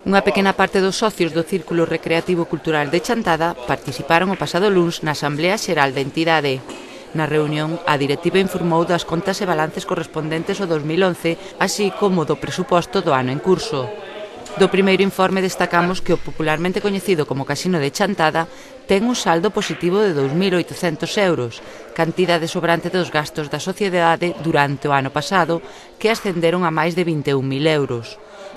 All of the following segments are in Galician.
Unha pequena parte dos socios do Círculo Recreativo Cultural de Chantada participaron o pasado luns na Asamblea Xeral da entidade. Na reunión, a directiva informou das contas e balances correspondentes ao 2011, así como do presuposto do ano en curso. Do primeiro informe destacamos que o popularmente coñecido como Casino de Chantada ten un saldo positivo de 2.800 euros, cantidade sobrante dos gastos da sociedade durante o ano pasado, que ascenderon a máis de 21.000 euros,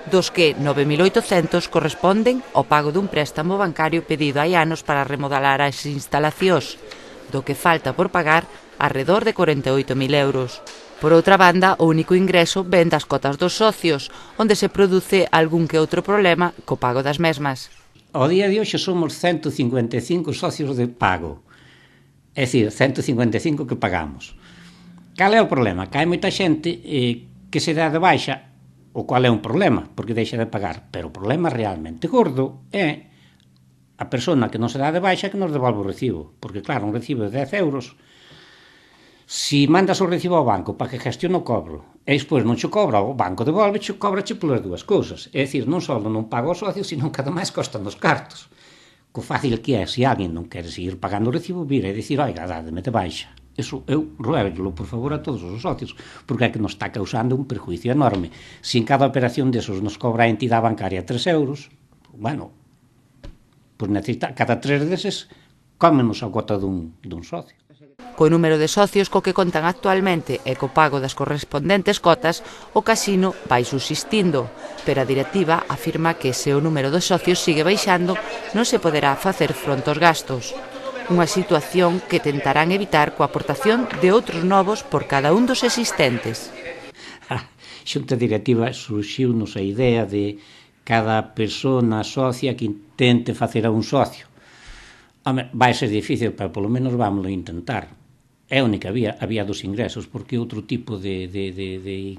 dos que 9.800 corresponden ao pago dun préstamo bancario pedido hai anos para remodelar as instalacións, do que falta por pagar arredor de 48.000 euros. Por outra banda, o único ingreso ven das cotas dos socios, onde se produce algún que outro problema co pago das mesmas. Ao día de hoxe somos 155 socios de pago, é dicir, 155 que pagamos. Cal é o problema? Que hai moita xente que se dá de baixa, o cual é un problema, porque deixa de pagar, pero o problema realmente gordo é a persona que non se dá de baixa que nos devolve o recibo, porque claro, un recibo de 10 euros, si mandas o recibo ao banco para que gestione o cobro e despois non che cobra, o banco devolveche, cobrache polas dúas cousas. É dicir, non só non paga o socio, sino que ademais costan os cartos. Co fácil que é, se alguén non quere seguir pagando o recibo, vir e dicir, oiga, dádeme de baixa. Iso eu ruévelo, por favor, a todos os socios, porque é que nos está causando un perjuicio enorme. Se en cada operación desos nos cobra a entidade bancaria 3 euros, bueno, pois necesita, cada 3 deses, cómenos a gota dun socio. Co número de socios co que contan actualmente e co pago das correspondentes cotas, o casino vai subsistindo, pero a directiva afirma que se o número de socios sigue baixando, non se poderá facer fronte aos gastos. Unha situación que tentarán evitar coa aportación de outros novos por cada un dos existentes. A xunta directiva surxiu-nos a idea de cada persona socia que intente facer a un socio. Vai ser difícil, pero polo menos vámoslo intentar. É a única vía dos ingresos, porque outro tipo de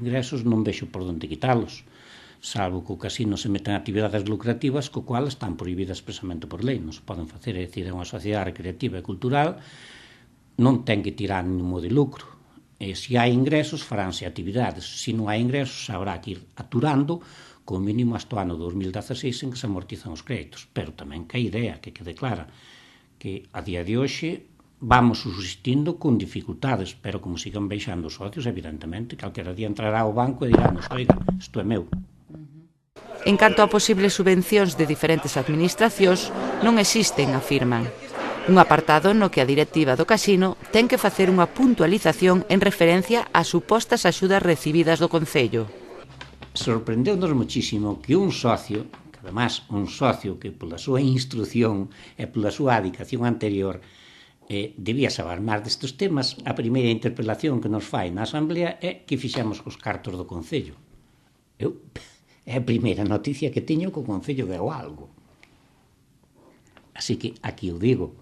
ingresos non vexo por onde quitalos, salvo que o casino se meten actividades lucrativas co cual están prohibidas expresamente por lei, non se poden facer, é dicir, é unha sociedade recreativa e cultural, non ten que tirar ningún de lucro, e se hai ingresos faránse actividades, se non hai ingresos habrá que ir aturando como mínimo hasta o ano 2016 en que se amortizan os créditos, pero tamén que a idea que quede clara, que a día de hoxe vamos subsistindo con dificultades, pero como sigan baixando os socios, evidentemente, calquera día entrará ao banco e dirán-nos, oiga, isto é meu. En canto a posibles subvencións de diferentes administracións, non existen, afirman. Un apartado no que a directiva do casino ten que facer unha puntualización en referencia ás supostas axudas recibidas do Concello. Sorprendeu-nos muchísimo que un socio, que además un socio que pola súa instrucción e pola súa dedicación anterior debía saber máis destes temas, a primeira interpelación que nos fai na Asamblea é que fixemos cos cartos do Concello. É a primeira noticia que teño que o Concello deu algo. Así que aquí o digo.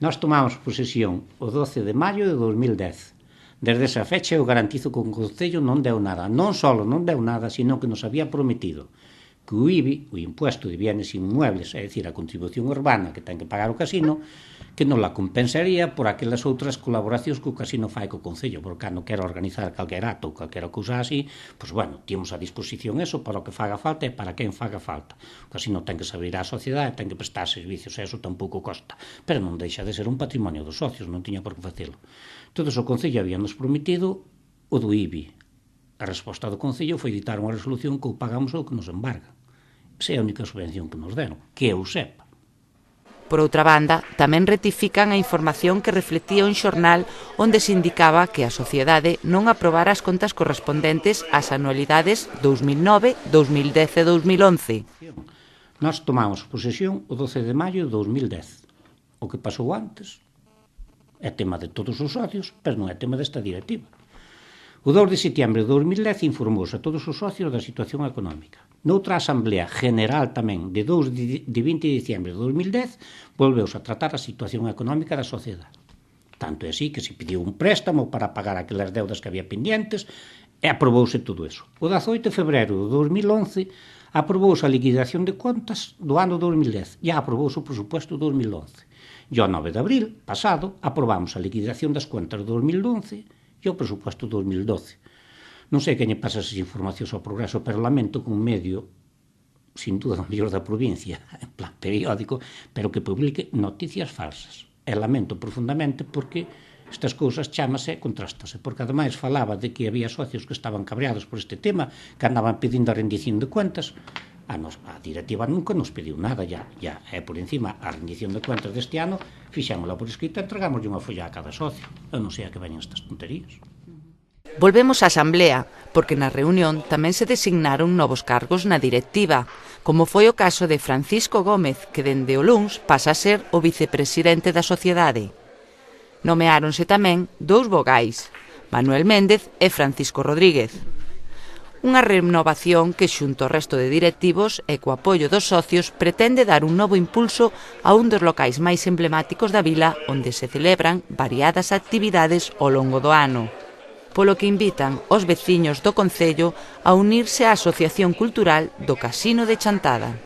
Nós tomamos posesión o 12 de maio de 2010. Desde esa fecha eu garantizo que o Concello non deu nada. Non só non deu nada, sino que nos había prometido que o IBI, o Impuesto de Bienes Inmuebles, é dicir, a contribución urbana que ten que pagar o casino, que non la compensaría por aquelas outras colaboracións que o casino fai co Concello, porque cando quero organizar calquer acto ou calquera cousa así, pois bueno, temos a disposición eso para o que faga falta e para quen faga falta. O casino ten que saber á sociedade, ten que prestar servicios, e eso tampouco costa, pero non deixa de ser un patrimonio dos socios, non tiña por que facelo. Entón, o Concello habíamos prometido o do IBI. A resposta do Concello foi editar unha resolución que o pagamos ou que nos embarga. Esa é a única subvención que nos deron, que eu sepa. Por outra banda, tamén rectifican a información que reflectía un xornal onde se indicaba que a sociedade non aprobara as contas correspondentes ás anualidades 2009, 2010 e 2011. Nós tomamos posesión o 12 de maio de 2010. O que pasou antes é tema de todos os socios, pero non é tema desta directiva. O 2 de setiembre de 2010 informouse a todos os socios da situación económica. Noutra Asamblea General tamén de 20 de diciembre de 2010 volveuse a tratar a situación económica da sociedade. Tanto é así que se pediu un préstamo para pagar aquelas deudas que había pendientes e aprobouse todo eso. O 18 de febreiro de 2011 aprobouse a liquidación de contas do ano 2010 e aprobouse o presupuesto de 2011. E o 9 de abril pasado aprobamos a liquidación das contas de 2011 e o presupuesto de 2012. Non sei quen lle pasa esas informacións ao Progreso, pero lamento que un medio, sin duda o mellor da provincia, en plan periódico, pero que publique noticias falsas. E lamento profundamente porque estas cousas chámase e contrastase, porque ademais falaba de que había socios que estaban cabreados por este tema, que andaban pedindo a rendición de cuentas. A directiva nunca nos pediu nada, ya por encima a rendición de cuentas deste ano, fixémola por escrita e entregámoslle unha folla a cada socio. Eu non sei a que veñen estas tonterías. Volvemos á Asamblea, porque na reunión tamén se designaron novos cargos na directiva, como foi o caso de Francisco Gómez, que dende o luns pasa a ser o vicepresidente da sociedade. Nomeáronse tamén dous vogais, Manuel Méndez e Francisco Rodríguez. Unha renovación que xunto ao resto de directivos e co apoio dos socios pretende dar un novo impulso a un dos locais máis emblemáticos da vila onde se celebran variadas actividades ao longo do ano, polo que invitan os veciños do concello a unirse á Asociación Cultural do Casino de Chantada.